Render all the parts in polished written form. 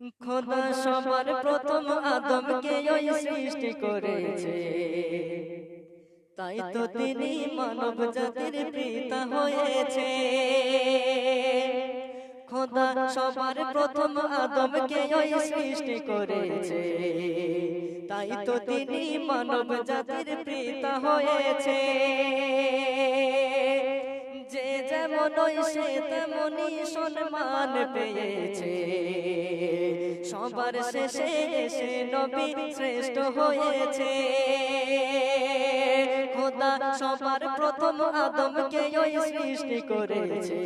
খোদা সবার প্রথম আদমকে ওই সৃষ্টি করেছে, তাই তো তিনি মানব জাতির পিতা হয়েছে। খোদা সবার প্রথম আদমকে ওই সৃষ্টি করেছে, তাই তো তিনি মানব জাতির পিতা হয়েছে। যে যেমন সে তেমনি সম্মান পেয়েছে, সবার শেষে এসে নবী শ্রেষ্ঠ হয়েছে। খোদা সবার প্রথম আদমকে ওই সৃষ্টি করেছে,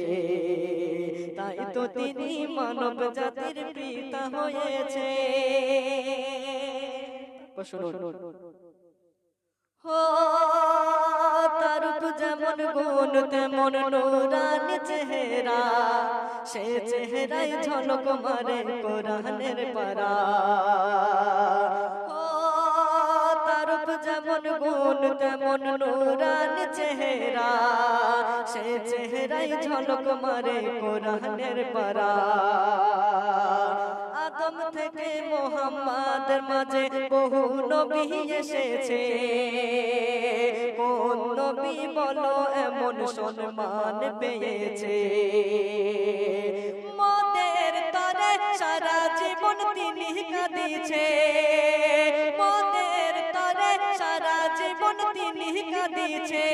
তাই তো তিনি মানব জাতির পিতা হয়েছে। হো তার রূপ যেমন গুণ তেমন নূরানি চেহারা, সে চেহারায় ঝলক মারে কোরআনের পারা। হো তার রূপ যেমন গুণ তেমন নূরানি চেহারা, সে চেহারায় ঝলক মারে কোরআনের পারা। আদম থেকে মুহাম্মাদের মাঝে বহু নবী এসেছে, কোন নবী বলো এমন সম্মান পেয়েছে? মোদের তরে সারা জীবন তিনি কাঁদিছে, মোদের তরে সারা জীবন তিনি কাঁদিছে।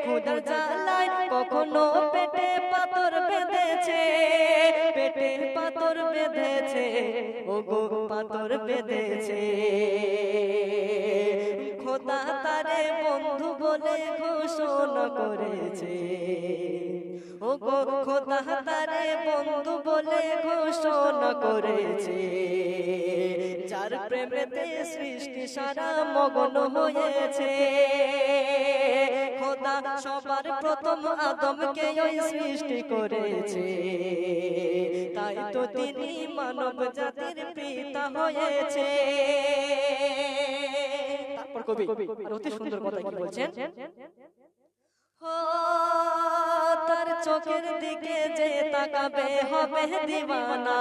খোদার জ্বালায় কখনো পেটে পাথর বেঁধেছে, পেটে পাথর বেঁধেছে, ওগো পাথর বেঁধেছে। খোদা তারে বন্ধু বলে ঘোষণা করেছে, ওগো খোদা তারে বন্ধু বলে ঘোষণা করেছে। যার প্রেমেতে সৃষ্টি সারা মগ্ন হয়েছে। খোদা সবার প্রথম আদমকে ওই সৃষ্টি করেছে, তাই তো তিনি মানব জাতির পিতা হয়েছে। তারপর কবি আর অতি সুন্দর কথা কি বলছেন? তার চোখের দিকে যে তাকাবে হবে দিওয়ানা,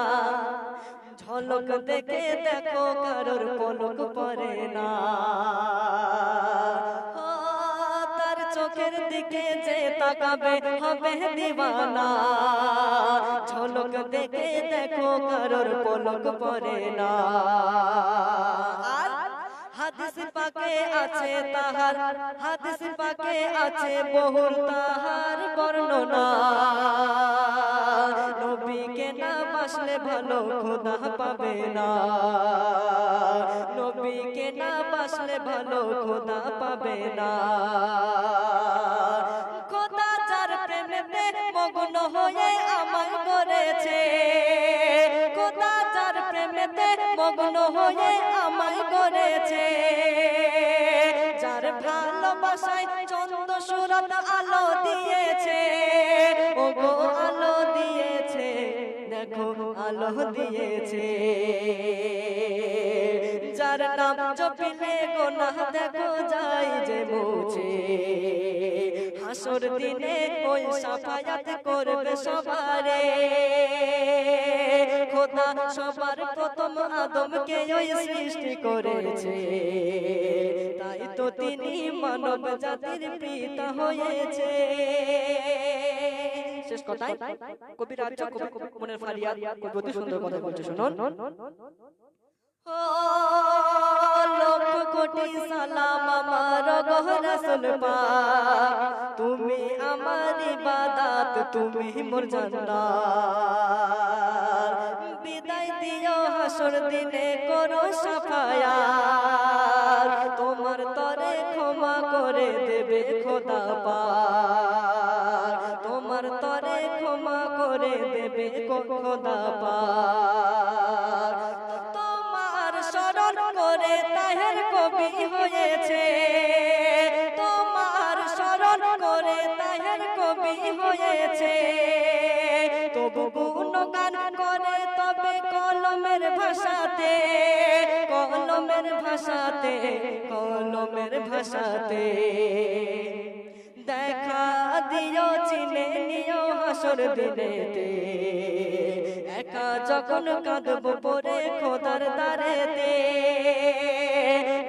ঝলক দেখে দেখো কারোর পলক পড়ে না। তার চোখের দিকে যে তাকাবে হবে দিওয়ানা, ঝলক দেখে দেখো কারোর পলক পড়ে না। হাদিস পাকে আছে তাহার, হাদিস পাকে আছে বহুর তাহার বর্ণনা। নবীকে না বাসলে ভালো খোদা পাবে না, নবীকে না বাসলে ভালো খোদা পাবে না। খোদা যার প্রেমেতে মগ্ন হয়ে আমায় করেছে, খোদা যার প্রেমেতে মগ্ন হয়ে আমায় করেছে। যার ভালোবাসায় চন্দ্র সূরত আলো দিয়েছে, ওগো আলো দিয়েছে, দেখো আলো দিয়েছে। যার নাম জপিলে গুনাহ দেখো যায় যে মুছে, হাসর দিনে ওই সাফায়াত করবে সবারে। খোদা সবার প্রথম আদমকে ওই সৃষ্টি করেছে, তাই তো তিনি মানব জাতির পিতা হয়েছে। শেষ কথায় কবির রাজা কবি মনের ফারিয়াদ কবি অতি সুন্দর কথা বলছে, শুনুন। লক্ষ কোটি সালাম আমার গো রাসূল পাক, তুমি আমার ইবাদত, তুমি মোর জান্নাত। বিদায় দিও হাসর দিনে করো সাফায়াত, তোমার তরে ক্ষমা করে দেবে খোদা পাক, তোমার তরে ক্ষমা করে দেবে খোদা পাক। স্মরণ করে তাহের কবি হয়েছে, তোমার স্মরণ করে তাহের কবি হয়েছে। তবু গুণগান করে তবে কলমের ভাষাতে, কলমের ভাষাতে, কলমের ভাষাতে। দেখা দিও চিনে নিও হাসর দিনেতে একা যখন কাঁদবো পরে খোদার দ্বারেতে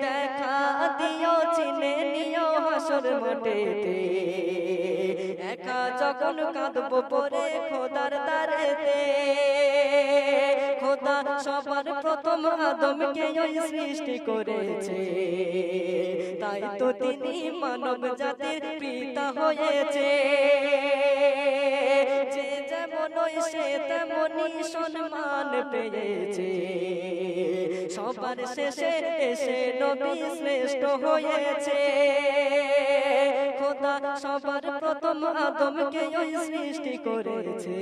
দেখা দিও চিনে নিও হাসর মাঠেতে একা যখন কাঁদবো পরে খোদার দ্বারেতে খোদা সবার প্রথম আদমকে ওই সৃষ্টি করেছে তাই তো তিনি মানব জাতির পিতা হয়েছে যে যেমন সে তেমনই সম্মান পেয়েছে সবার শেষে এসে নবী শ্রেষ্ঠ হয়েছে খোদা সবার প্রথম আদমকে ওই সৃষ্টি করেছে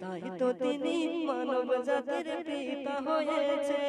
তাই তো তিনি মানব জাতির পিতা হয়েছে।